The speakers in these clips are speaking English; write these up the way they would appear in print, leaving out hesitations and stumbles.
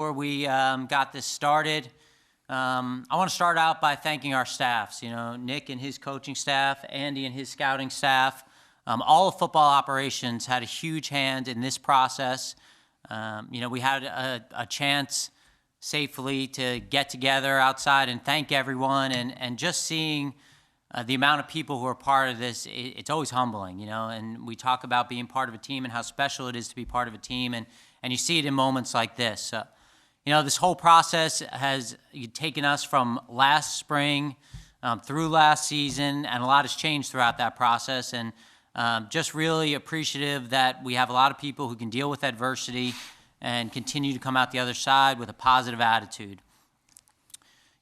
Before we got this started, I want to start out by thanking our staffs. Nick and his coaching staff, Andy and his scouting staff, all of football operations had a huge hand in this process. We had a chance safely to get together outside and thank everyone, and just seeing the amount of people who are part of this, it's always humbling, and we talk about being part of a team and how special it is to be part of a team, and you see it in moments like this. This whole process has taken us from last spring through last season, and a lot has changed throughout that process, and just really appreciative that we have a lot of people who can deal with adversity and continue to come out the other side with a positive attitude.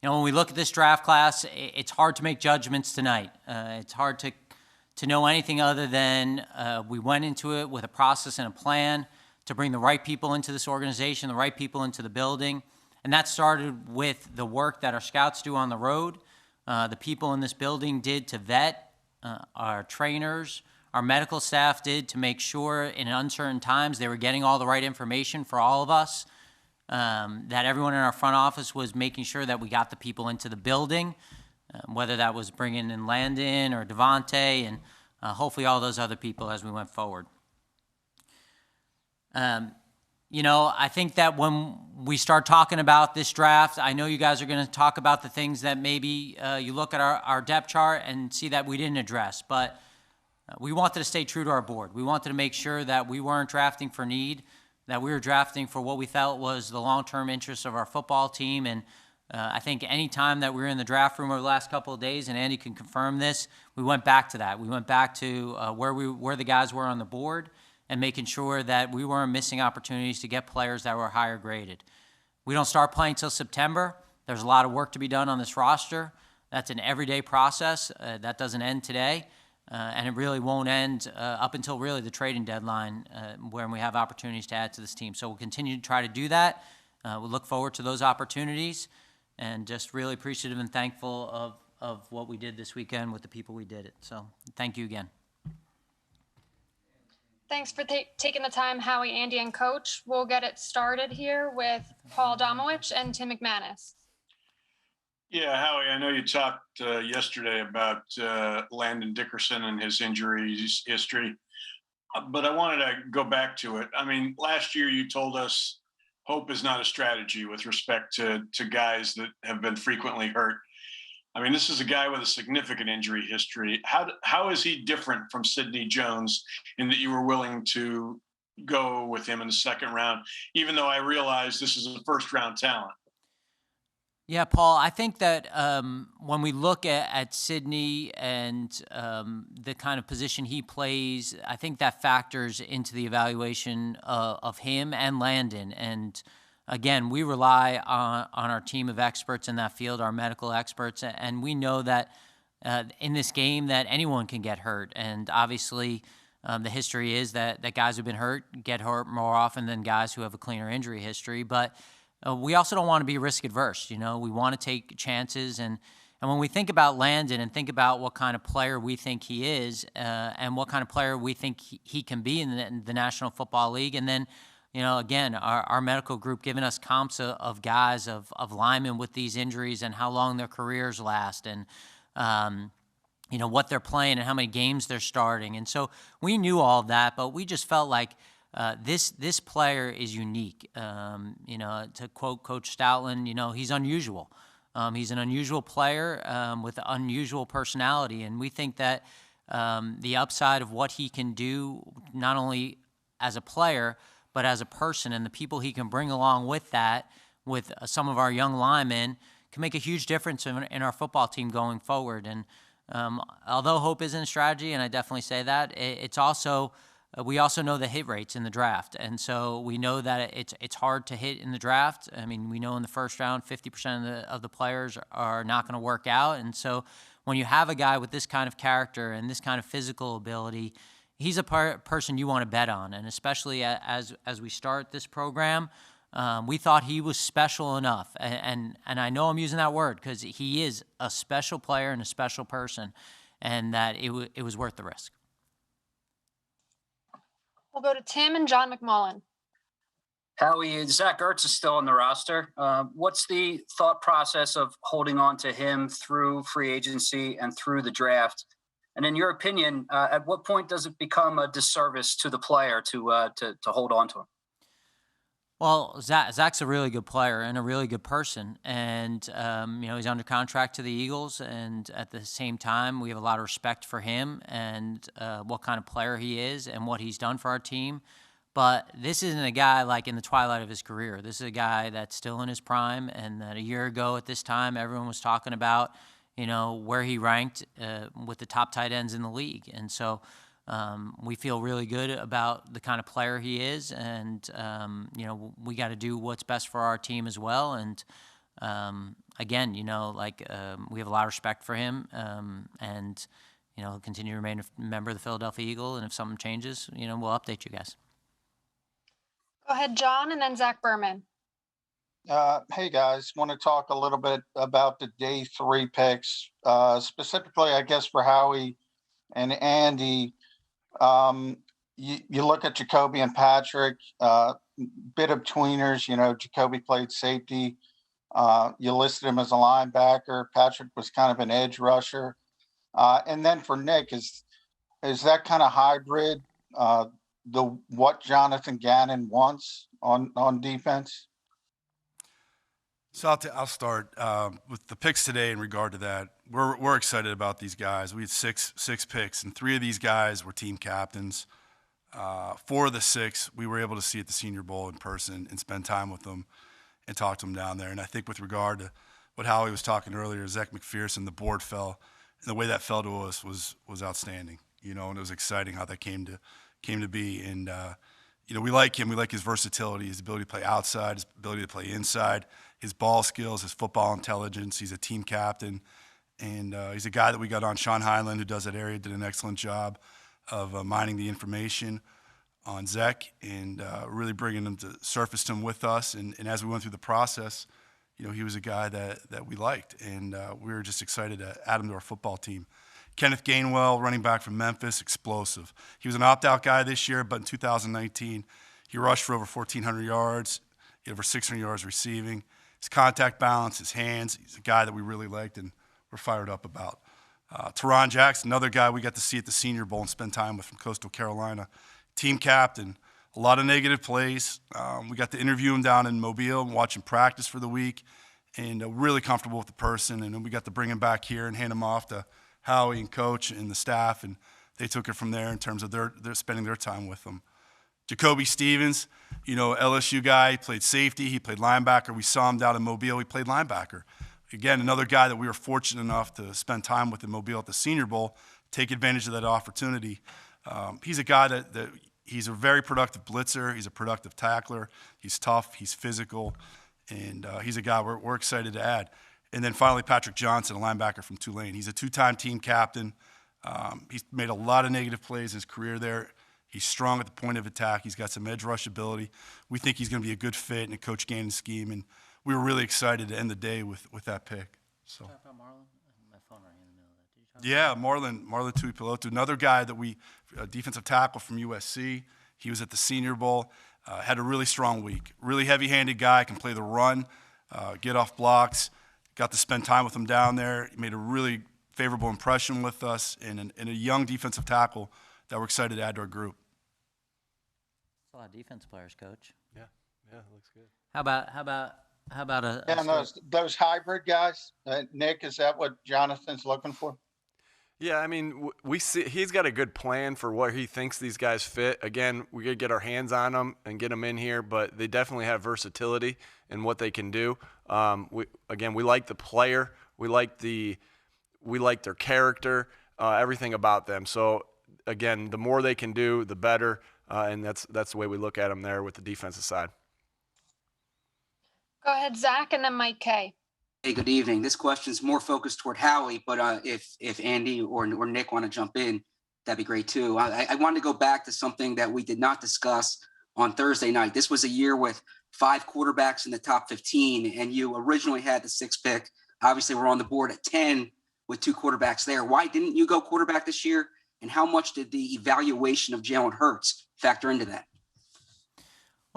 When we look at this draft class, it's hard to make judgments tonight. It's hard to know anything other than we went into it with a process and a plan to bring the right people into this organization, the right people into the building. And that started with the work that our scouts do on the road, the people in this building did to vet, our trainers, our medical staff did to make sure in uncertain times they were getting all the right information for all of us, that everyone in our front office was making sure that we got the people into the building, whether that was bringing in Landon or Devontae, and hopefully all those other people as we went forward. I think that when we start talking about this draft, I know you guys are going to talk about the things that maybe you look at our depth chart and see that we didn't address, but we wanted to stay true to our board. We wanted to make sure that we weren't drafting for need, that we were drafting for what we felt was the long-term interests of our football team. And I think any time that we were in the draft room over the last couple of days, and Andy can confirm this, we went back to that. We went back to where the guys were on the board and making sure that we weren't missing opportunities to get players that were higher graded. We don't start playing till September. There's a lot of work to be done on this roster. That's an everyday process. That doesn't end today. And it really won't end up until really the trading deadline when we have opportunities to add to this team. So we'll continue to try to do that. We'll look forward to those opportunities, and just really appreciative and thankful of what we did this weekend with the people we did it. So thank you again. Thanks for taking the time, Howie, Andy, and Coach. We'll get it started here with Paul Domowitch and Tim McManus. Yeah, Howie, I know you talked yesterday about Landon Dickerson and his injuries history, but I wanted to go back to it. I mean, last year you told us hope is not a strategy with respect to guys that have been frequently hurt. I mean, this is a guy with a significant injury history. How is he different from Sidney Jones in that you were willing to go with him in the second round, even though I realize this is a first-round talent? Yeah, Paul, I think that when we look at Sidney and the kind of position he plays, I think that factors into the evaluation of him and Landon. And again, we rely on our team of experts in that field, our medical experts, and we know that in this game that anyone can get hurt. And obviously, the history is that guys who've been hurt get hurt more often than guys who have a cleaner injury history. But we also don't want to be risk adverse. We want to take chances. And when we think about Landon and think about what kind of player we think he is and what kind of player we think he can be in the National Football League, and then, again, our medical group giving us comps of guys, of linemen with these injuries and how long their careers last, and what they're playing and how many games they're starting. And so we knew all of that, but we just felt like this player is unique. To quote Coach Stoutland, he's unusual. He's an unusual player with an unusual personality, and we think that the upside of what he can do, not only as a player, but as a person, and the people he can bring along with that, with some of our young linemen, can make a huge difference in our football team going forward. And although hope isn't a strategy, and I definitely say that, it's also we also know the hit rates in the draft, and so we know that it's hard to hit in the draft. I mean, we know in the first round, 50% of the players are not going to work out, and so when you have a guy with this kind of character and this kind of physical ability, he's a person you want to bet on, and especially as we start this program, we thought he was special enough, and I know I'm using that word because he is a special player and a special person, and that it was worth the risk. We'll go to Tim and John McMullen. Howie, Zach Ertz is still on the roster. What's the thought process of holding on to him through free agency and through the draft? And in your opinion, at what point does it become a disservice to the player to hold on to him? Well, Zach's a really good player and a really good person, and he's under contract to the Eagles. And at the same time, we have a lot of respect for him and what kind of player he is and what he's done for our team. But this isn't a guy like in the twilight of his career. This is a guy that's still in his prime, and that a year ago at this time, everyone was talking about, where he ranked with the top tight ends in the league. And so we feel really good about the kind of player he is, and we got to do what's best for our team as well. And again, we have a lot of respect for him, and he'll continue to remain a member of the Philadelphia Eagle. And if something changes, we'll update you guys. Go ahead, John, and then Zach Berman. Hey guys, want to talk a little bit about the day 3 picks, specifically, I guess, for Howie and Andy. You look at Jacoby and Patrick, bit of tweeners. Jacoby played safety. You listed him as a linebacker. Patrick was kind of an edge rusher. And then for Nick, is that kind of hybrid, what Jonathan Gannon wants on defense? So I'll start with the picks today. In regard to that, we're excited about these guys. We had six picks, and 3 of these guys were team captains. 4 of the 6 we were able to see at the Senior Bowl in person and spend time with them and talk to them down there. And I think with regard to what Howie was talking earlier, Zach McPherson, the board fell, and the way that fell to us was outstanding. And it was exciting how that came to be. And we like him. We like his versatility, his ability to play outside, his ability to play inside, his ball skills, his football intelligence. He's a team captain, and he's a guy that we got on. Sean Highland, who does that area, did an excellent job of mining the information on Zach and really bringing him to surface him with us. And as we went through the process, he was a guy that we liked, and we were just excited to add him to our football team. Kenneth Gainwell, running back from Memphis, explosive. He was an opt-out guy this year, but in 2019, he rushed for over 1,400 yards, over 600 yards receiving. His contact balance, his hands, he's a guy that we really liked and we're fired up about. Teron Jackson, another guy we got to see at the Senior Bowl and spend time with from Coastal Carolina. Team captain, a lot of negative plays. We got to interview him down in Mobile and watch him practice for the week, and really comfortable with the person. And then we got to bring him back here and hand him off to Howie and Coach and the staff, and they took it from there in terms of their spending their time with them. Jacoby Stevens, LSU guy, he played safety, he played linebacker. We saw him down in Mobile, he played linebacker. Again, another guy that we were fortunate enough to spend time with in Mobile at the Senior Bowl, take advantage of that opportunity. He's a guy that he's a very productive blitzer, he's a productive tackler, he's tough, he's physical, and he's a guy we're excited to add. And then finally, Patrick Johnson, a linebacker from Tulane. He's a 2-time team captain. He's made a lot of negative plays in his career there. He's strong at the point of attack. He's got some edge rush ability. We think he's going to be a good fit in a Coach Gannon scheme, and we were really excited to end the day with that pick. So. Talk about Marlon? My phone rang in the middle of that. Did you talk Marlon Tuipilotu, another guy that defensive tackle from USC. He was at the Senior Bowl, had a really strong week. Really heavy-handed guy, can play the run, get off blocks. Got to spend time with him down there. He made a really favorable impression with us, and a young defensive tackle that we're excited to add to our group. That's a lot of defense players, Coach. Yeah, it looks good. How about a And those hybrid guys, Nick, is that what Jonathan's looking for? Yeah, I mean, we see he's got a good plan for where he thinks these guys fit. Again, we got to get our hands on them and get them in here, but they definitely have versatility in what they can do. We like the player, we like their character, everything about them. So again, the more they can do, the better, and that's the way we look at them there with the defensive side. Go ahead, Zach, and then Mike K. Hey, good evening. This question is more focused toward Howie, but if Andy or Nick want to jump in, that'd be great too. I wanted to go back to something that we did not discuss on Thursday night. This was a year with 5 quarterbacks in the top 15, and you originally had the 6th pick. Obviously, we're on the board at 10 with 2 quarterbacks there. Why didn't you go quarterback this year? And how much did the evaluation of Jalen Hurts factor into that?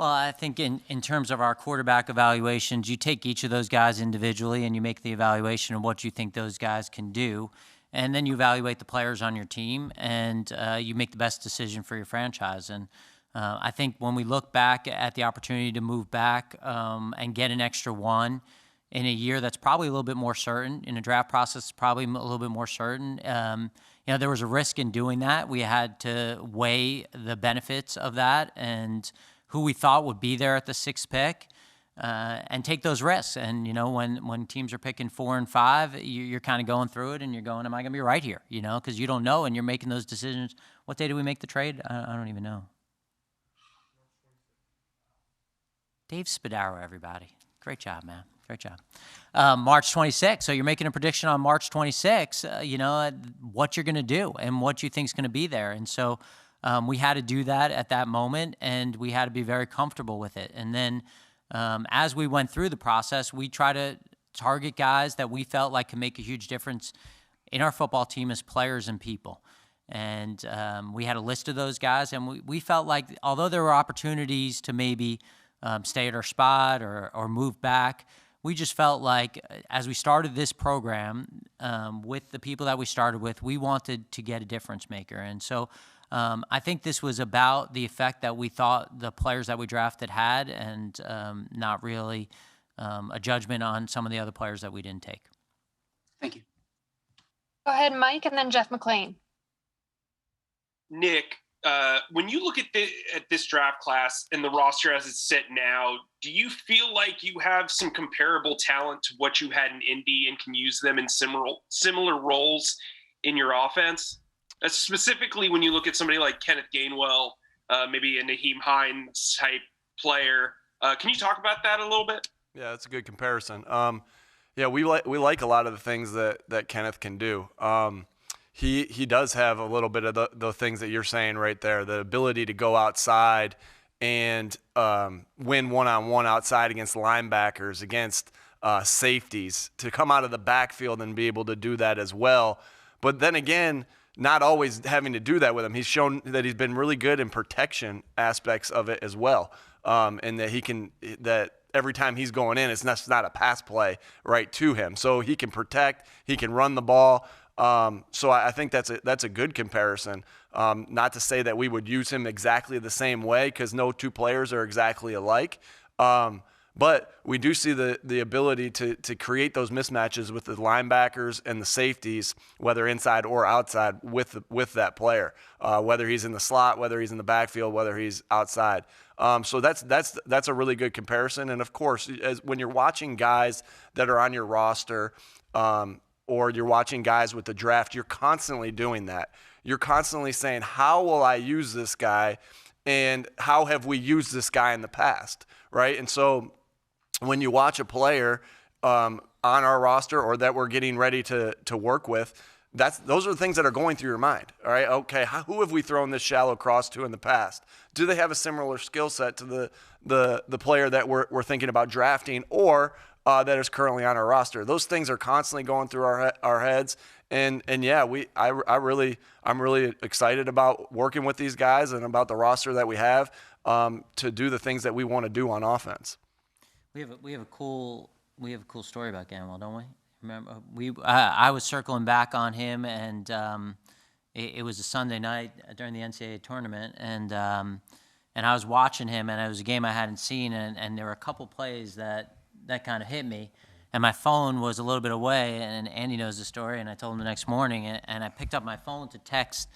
Well, I think in terms of our quarterback evaluations, you take each of those guys individually and you make the evaluation of what you think those guys can do. And then you evaluate the players on your team and you make the best decision for your franchise. And I think when we look back at the opportunity to move back and get an extra one in a year that's probably a little bit more certain, in a draft process, probably a little bit more certain, there was a risk in doing that. We had to weigh the benefits of that and who we thought would be there at the 6th pick, and take those risks. And, when teams are picking 4 and 5, you're kind of going through it and you're going, am I going to be right here? Because you don't know and you're making those decisions. What day did we make the trade? I don't even know. Dave Spadaro, everybody. Great job, man. Great job. March 26th. So you're making a prediction on March 26th, what you're going to do and what you think is going to be there. And so we had to do that at that moment, and we had to be very comfortable with it. And then as we went through the process, we try to target guys that we felt like can make a huge difference in our football team as players and people. And we had a list of those guys, and we felt like although there were opportunities to maybe stay at our spot or move back, we just felt like as we started this program with the people that we started with, we wanted to get a difference maker. And so I think this was about the effect that we thought the players that we drafted had, and not really a judgment on some of the other players that we didn't take. Thank you. Go ahead, Mike, and then Jeff McClain. Nick, when you look at this draft class and the roster as it's set now, do you feel like you have some comparable talent to what you had in Indy and can use them in similar roles in your offense? Specifically, when you look at somebody like Kenneth Gainwell, maybe a Naheem Hines type player, can you talk about that a little bit? Yeah, that's a good comparison. We like a lot of the things that Kenneth can do. He does have a little bit of the things that you're saying right there, the ability to go outside and win one-on-one outside against linebackers, against safeties, to come out of the backfield and be able to do that as well. But then again, not always having to do that with him. He's shown that he's been really good in protection aspects of it as well, and that every time he's going in, it's not a pass play right to him. So he can protect, he can run the ball. So I think that's a good comparison. Not to say that we would use him exactly the same way, because no two players are exactly alike. But we do see the ability to create those mismatches with the linebackers and the safeties, whether inside or outside, with that player, whether he's in the slot, whether he's in the backfield, whether he's outside. So that's a really good comparison. And of course, when you're watching guys that are on your roster, or you're watching guys with the draft, you're constantly doing that. You're constantly saying, how will I use this guy, and how have we used this guy in the past, right? And so when you watch a player on our roster or that we're getting ready to work with, those are the things that are going through your mind, all right? Okay, who have we thrown this shallow cross to in the past? Do they have a similar skill set to the player that we're thinking about drafting, or that is currently on our roster? Those things are constantly going through our heads, and yeah, I'm really excited about working with these guys and about the roster that we have to do the things that we want to do on offense. We have a cool story about Gainwell, don't we? Remember, I was circling back on him, and it was a Sunday night during the NCAA tournament, and I was watching him, and it was a game I hadn't seen, and there were a couple plays that kind of hit me, and my phone was a little bit away, and Andy knows the story, and I told him the next morning, and I picked up my phone to text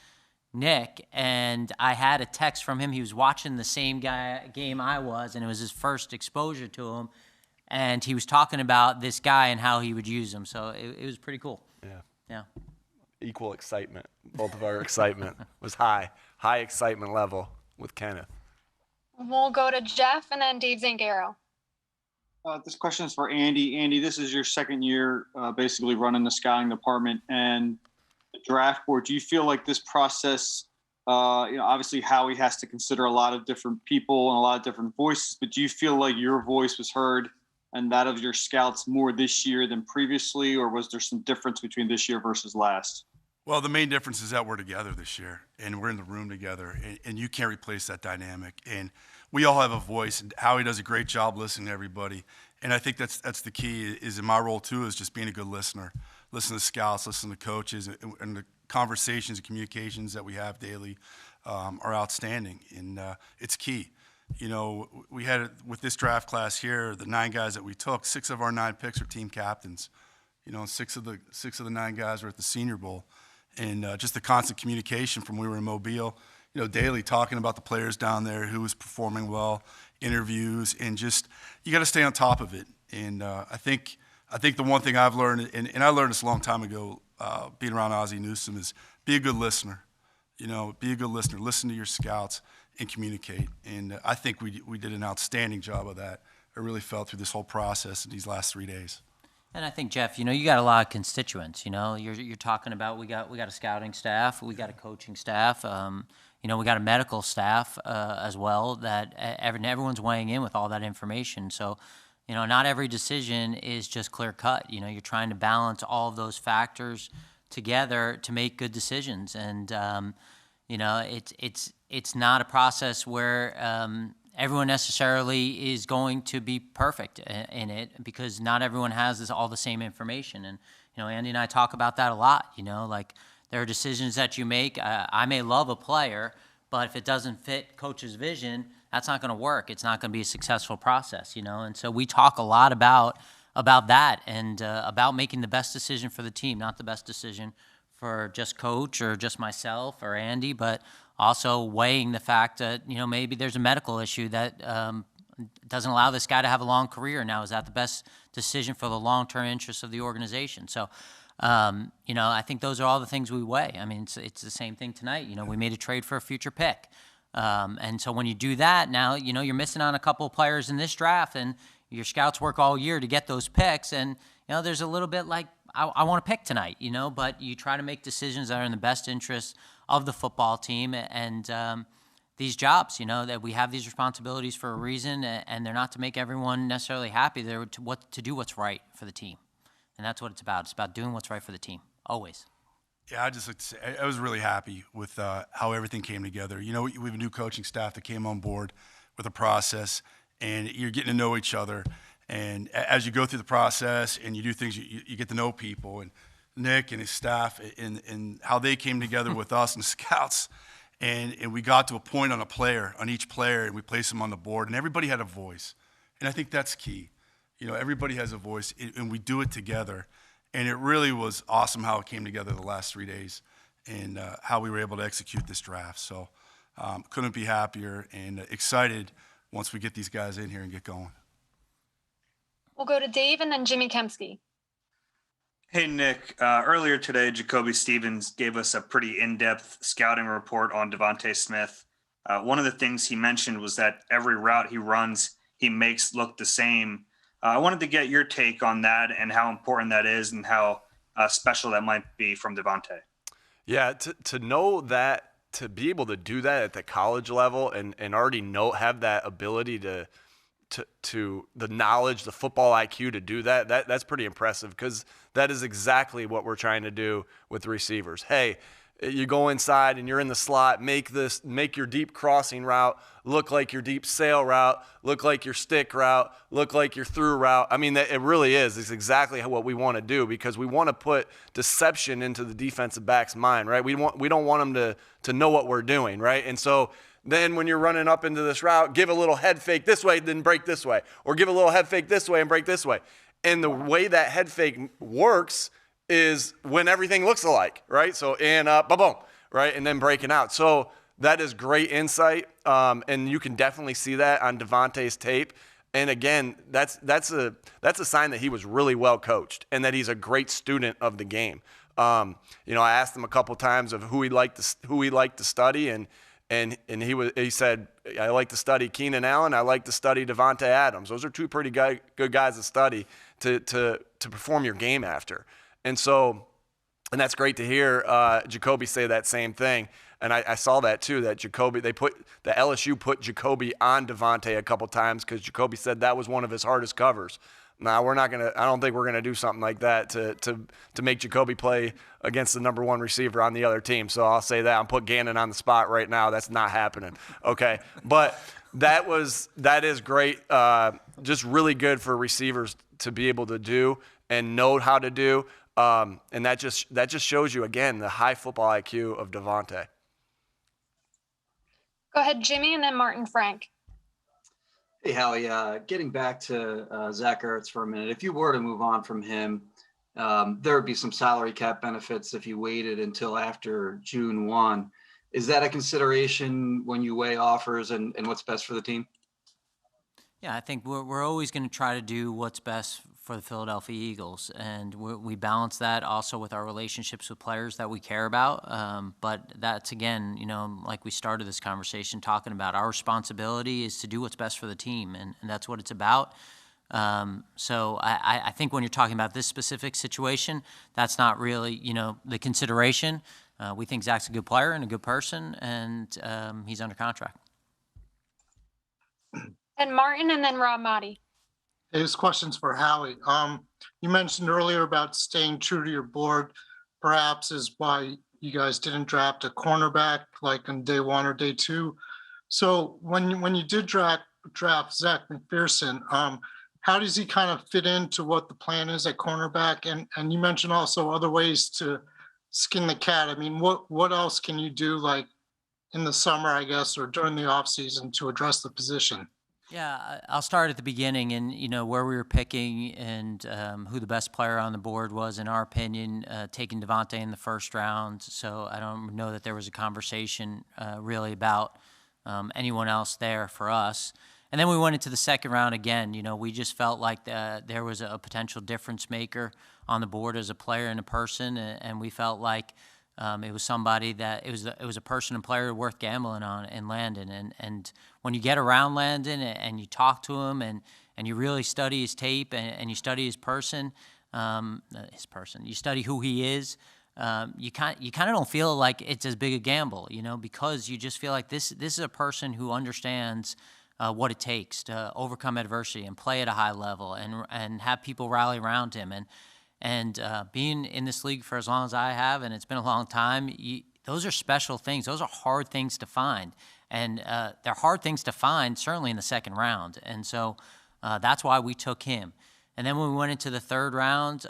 Nick, and I had a text from him. He was watching the same game I was, and it was his first exposure to him, and he was talking about this guy and how he would use him, so it was pretty cool. Yeah. Equal excitement. Both of our excitement was high excitement level with Kenneth. We'll go to Jeff and then Dave Zangaro. This question is for Andy. Andy, this is your second year basically running the scouting department and the draft board. Do you feel like this process, obviously Howie has to consider a lot of different people and a lot of different voices, but do you feel like your voice was heard and that of your scouts more this year than previously, or was there some difference between this year versus last? Well, the main difference is that we're together this year, and we're in the room together, and you can't replace that dynamic. And we all have a voice, and Howie does a great job listening to everybody. And I think that's the key is in my role too, is just being a good listener. Listen to scouts, listen to coaches, and the conversations and communications that we have daily are outstanding, and it's key. You know, we had with this draft class here, the 9 guys that we took, 6 of our 9 picks are team captains. You know, 6 of the 9 guys were at the Senior Bowl, and just the constant communication from when we were in Mobile, you know, daily talking about the players down there, who was performing well, interviews, and just you got to stay on top of it. And I think the one thing I've learned, and I learned this a long time ago, being around Ozzie Newsome, is be a good listener. You know, be a good listener. Listen to your scouts and communicate. And I think we did an outstanding job of that. I really felt through this whole process in these last 3 days. And I think, Jeff, you know, you got a lot of constituents. You know, you're talking about we got a scouting staff, we got a coaching staff, you know, we got a medical staff as well. That everyone's weighing in with all that information. So, you know, not every decision is just clear cut. You know, you're trying to balance all of those factors together to make good decisions. And you know, it's not a process where everyone necessarily is going to be perfect in it, because not everyone has all the same information. And, you know, Andy and I talk about that a lot. You know, like there are decisions that you make. I may love a player, but if it doesn't fit coach's vision, that's not going to work. It's not going to be a successful process, you know. And so we talk a lot about that and about making the best decision for the team, not the best decision for just coach or just myself or Andy, but also weighing the fact that, you know, maybe there's a medical issue that doesn't allow this guy to have a long career. Now, is that the best decision for the long-term interests of the organization? So, you know, I think those are all the things we weigh. I mean, it's the same thing tonight. You know, we made a trade for a future pick. And so when you do that, now, you know, you're missing on a couple of players in this draft, and your scouts work all year to get those picks. And, you know, there's a little bit like, I want to pick tonight, you know, but you try to make decisions that are in the best interest of the football team and these jobs, you know, that we have these responsibilities for a reason, and they're not to make everyone necessarily happy. They're to do what's right for the team. And that's what it's about. It's about doing what's right for the team, always. Yeah, I just like to say, I was really happy with how everything came together. You know, we have a new coaching staff that came on board with a process, and you're getting to know each other. And as you go through the process and you do things, you get to know people. And Nick and his staff and how they came together with us and scouts. And we got to a point on each player, and we placed them on the board. And everybody had a voice. And I think that's key. You know, everybody has a voice, and we do it together. And it really was awesome how it came together the last 3 days and how we were able to execute this draft. So couldn't be happier and excited once we get these guys in here and get going. We'll go to Dave and then Jimmy Kempski. Hey, Nick. Earlier today, Jacoby Stevens gave us a pretty in-depth scouting report on Devontae Smith. One of the things he mentioned was that every route he runs, he makes look the same. I wanted to get your take on that and how important that is and how special that might be from Devontae. Yeah, to know that, to be able to do that at the college level and already have that ability to the knowledge, the football IQ to do that's pretty impressive, because that is exactly what we're trying to do with receivers. Hey, you go inside and you're in the slot, make your deep crossing route look like your deep sail route, look like your stick route, look like your through route. I mean, it really is. It's exactly what we want to do, because we want to put deception into the defensive back's mind, right? We don't want them to know what we're doing, right? And so then when you're running up into this route, give a little head fake this way, then break this way. Or give a little head fake this way and break this way. And the way that head fake works is when everything looks alike, right? So, and boom, right? And then breaking out. So that is great insight. And you can definitely see that on Devontae's tape. And again, that's a sign that he was really well coached and that he's a great student of the game. You know, I asked him a couple times of who he'd like to study, and he said, I like to study Keenan Allen. I like to study Devontae Adams. Those are two pretty good guys to study to perform your game after. And that's great to hear Jacoby say that same thing. And I saw that too, that LSU put Jacoby on Devontae a couple times because Jacoby said that was one of his hardest covers. Now, I don't think we're going to do something like that to make Jacoby play against the number one receiver on the other team. So I'll say that. I'll put Gannon on the spot right now. That's not happening. Okay. But that is great. Just really good for receivers to be able to do and know how to do. And that just shows you again the high football IQ of Devontae. Go ahead, Jimmy, and then Martin Frank. Hey, Howie, getting back to Zach Ertz for a minute. If you were to move on from him, there would be some salary cap benefits if you waited until after June 1. Is that a consideration when you weigh offers and what's best for the team? Yeah, I think we're always going to try to do what's best for the Philadelphia Eagles, and we balance that also with our relationships with players that we care about. But that's, again, like we started this conversation talking about, our responsibility is to do what's best for the team, and that's what it's about. So I think when you're talking about this specific situation, that's not really, the consideration. We think Zach's a good player and a good person, and he's under contract. And Martin, and then Rob Motti. Hey, this question's for Howie. You mentioned earlier about staying true to your board, perhaps is why you guys didn't draft a cornerback like on day 1 or day 2. So when you did draft Zach McPherson, how does he kind of fit into what the plan is at cornerback? And you mentioned also other ways to skin the cat. I mean, what else can you do, like in the summer, I guess, or during the offseason to address the position? Yeah, I'll start at the beginning, and where we were picking and who the best player on the board was, in our opinion, taking Devontae in the first round. So I don't know that there was a conversation really about anyone else there for us. And then we went into the second round again. We just felt like there was a potential difference maker on the board as a player and a person, and we felt like it was somebody that it was a person and player worth gambling on in Landon. And when you get around Landon and you talk to him and you really study his tape and you study his person, you study who he is, you kind of don't feel like it's as big a gamble, because you just feel like this is a person who understands what it takes to overcome adversity and play at a high level and have people rally around him. And being in this league for as long as I have, and it's been a long time, those are special things. Those are hard things to find. And they're hard things to find, certainly in the second round. And so that's why we took him. And then when we went into the third round,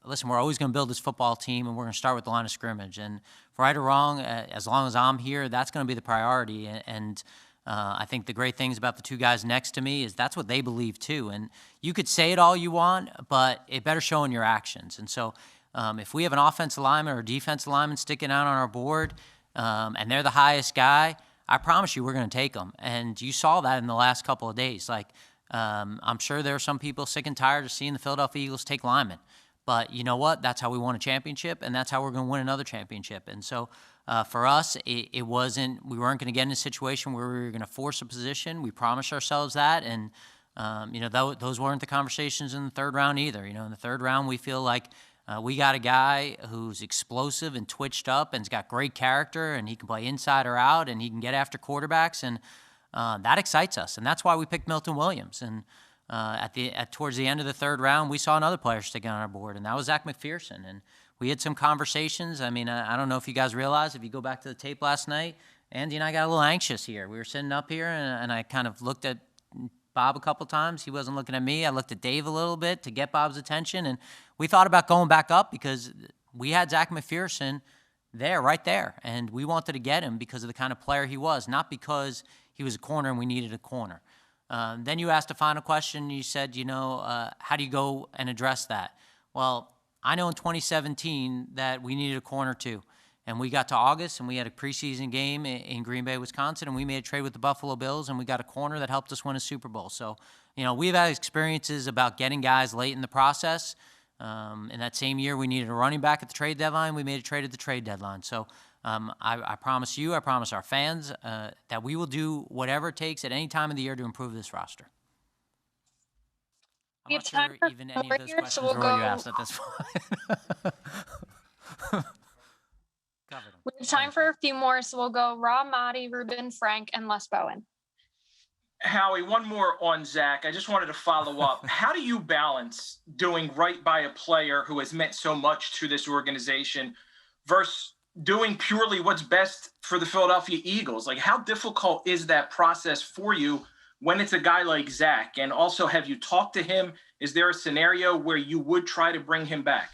listen, we're always going to build this football team, and we're going to start with the line of scrimmage. And right or wrong, as long as I'm here, that's going to be the priority. And I think the great things about the two guys next to me is that's what they believe too. And you could say it all you want, but it better show in your actions. And so if we have an offensive lineman or a defensive lineman sticking out on our board and they're the highest guy, I promise you we're going to take them. And you saw that in the last couple of days. Like I'm sure there are some people sick and tired of seeing the Philadelphia Eagles take linemen. But you know what? That's how we won a championship, and that's how we're going to win another championship. And so for us, we weren't going to get in a situation where we were going to force a position. We promised ourselves that, and those weren't the conversations in the third round either. In the third round, we feel like we got a guy who's explosive and twitched up and's got great character, and he can play inside or out, and he can get after quarterbacks, and that excites us. And that's why we picked Milton Williams. And towards the end of the third round, we saw another player sticking on our board, and that was Zach McPherson. And we had some conversations. I mean, I don't know if you guys realize, if you go back to the tape last night, Andy and I got a little anxious here. We were sitting up here, and I kind of looked at Bob a couple times. He wasn't looking at me. I looked at Dave a little bit to get Bob's attention, and we thought about going back up because we had Zach McPherson right there, and we wanted to get him because of the kind of player he was, not because he was a corner and we needed a corner. Then you asked a final question. You said, how do you go and address that? Well, I know in 2017 that we needed a corner too. And we got to August, and we had a preseason game in Green Bay, Wisconsin, and we made a trade with the Buffalo Bills, and we got a corner that helped us win a Super Bowl. So, we've had experiences about getting guys late in the process. In that same year, we needed a running back at the trade deadline. We made a trade at the trade deadline. So I promise you, I promise our fans that we will do whatever it takes at any time of the year to improve this roster. I'm not sure even any of those questions were what you asked at this point. We have time for a few more, so we'll go Rob Motti, Ruben Frank, and Les Bowen. Howie, one more on Zach. I just wanted to follow up. How do you balance doing right by a player who has meant so much to this organization versus doing purely what's best for the Philadelphia Eagles. Like, how difficult is that process for you when it's a guy like Zach? And also, have you talked to him? Is there a scenario where you would try to bring him back?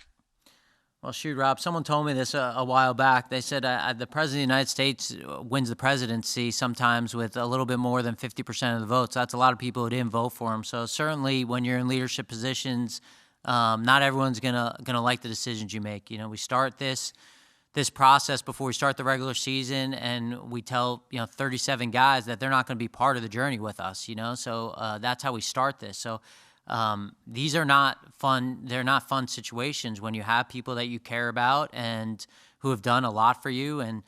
Well, shoot, Rob, someone told me this a while back. They said the President of the United States wins the presidency sometimes with a little bit more than 50% of the votes. That's a lot of people who didn't vote for him. So certainly when you're in leadership positions, not everyone's gonna like the decisions you make. You know, we start this process before we start the regular season, and we tell 37 guys that they're not going to be part of the journey with us. So that's how we start this. So these are not fun. They're not fun situations when you have people that you care about and who have done a lot for you. And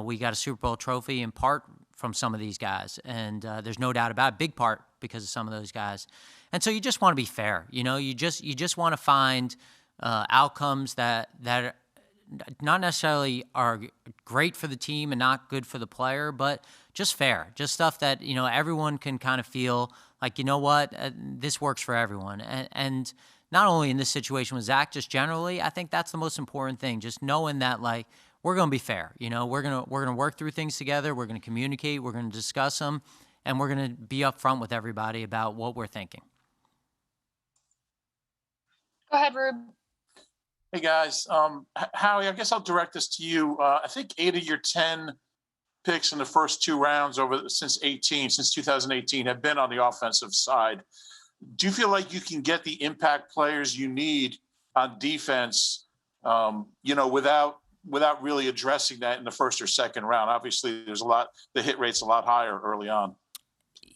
we got a Super Bowl trophy in part from some of these guys, and there's no doubt about it, big part because of some of those guys. And so you just want to be fair. You just want to find outcomes that not necessarily are great for the team and not good for the player, but just fair, just stuff that, everyone can kind of feel like, this works for everyone. And not only in this situation with Zach, just generally, I think that's the most important thing. Just knowing that, like, we're going to be fair. We're going to work through things together. We're going to communicate. We're going to discuss them, and we're going to be upfront with everybody about what we're thinking. Go ahead, Rube. Hey guys, Howie, I guess I'll direct this to you. I think 8 of your 10 picks in the first 2 rounds since 2018 have been on the offensive side. Do you feel like you can get the impact players you need on defense, without really addressing that in the first or second round? Obviously, the hit rate's a lot higher early on.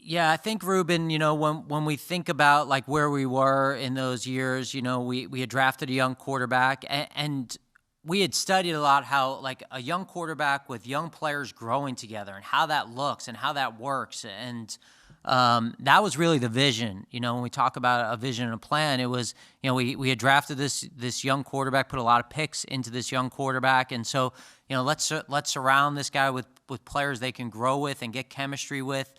Yeah, I think, Ruben, when we think about like where we were in those years, we had drafted a young quarterback, and we had studied a lot how like a young quarterback with young players growing together and how that looks and how that works. And that was really the vision. When we talk about a vision and a plan, it was, we had drafted this young quarterback, put a lot of picks into this young quarterback. And so, let's surround this guy with players they can grow with and get chemistry with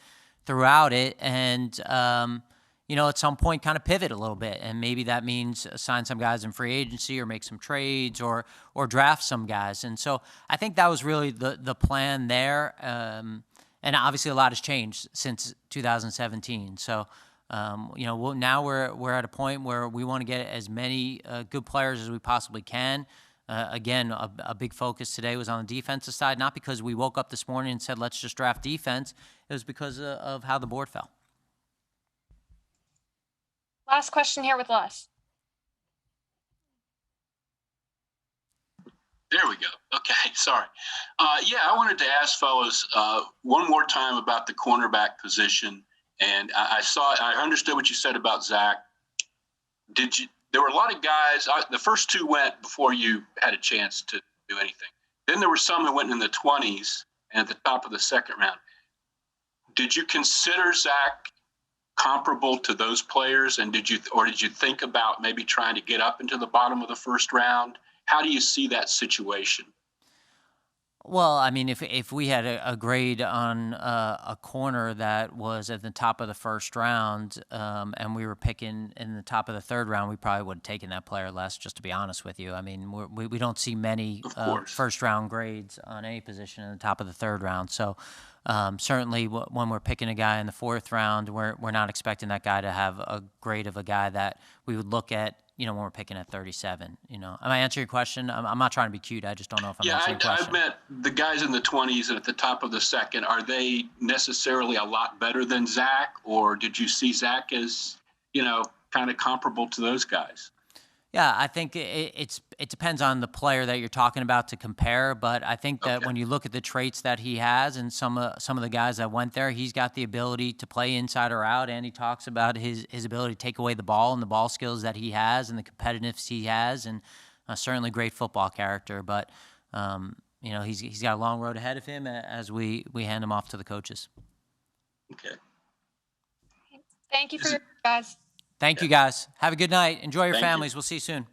throughout it, and at some point kind of pivot a little bit, and maybe that means sign some guys in free agency or make some trades or draft some guys. And so I think that was really the plan there, and obviously a lot has changed since 2017. So now we're at a point where we want to get as many good players as we possibly can. Again, a big focus today was on the defensive side, not because we woke up this morning and said, let's just draft defense. It was because of how the board fell. Last question here with Les. There we go. Okay, sorry. I wanted to ask fellas one more time about the cornerback position. And I understood what you said about Zach. There were a lot of guys, the first 2 went before you had a chance to do anything. Then there were some that went in the 20s and at the top of the second round. Did you consider Zach comparable to those players? And did you think about maybe trying to get up into the bottom of the first round? How do you see that situation? Well, I mean, if we had a grade on a corner that was at the top of the first round, and we were picking in the top of the third round, we probably would have taken that player less, just to be honest with you. I mean, we don't see many first round grades on any position in the top of the third round. So certainly when we're picking a guy in the fourth round, we're not expecting that guy to have a grade of a guy that we would look at, when we're picking at 37. Am I answering your question? I'm not trying to be cute. I just don't know if I'm answering your question. I've met the guys in the 20s and at the top of the second. Are they necessarily a lot better than Zach, or did you see Zach as, kind of comparable to those guys? Yeah, I think it depends on the player that you're talking about to compare, but I think that when you look at the traits that he has and some of the guys that went there, he's got the ability to play inside or out, and he talks about his ability to take away the ball and the ball skills that he has and the competitiveness he has, and certainly great football character. But he's got a long road ahead of him as we hand him off to the coaches. Okay. Thank you for your guys. Thank you, guys. Have a good night. Enjoy your families. We'll see you soon.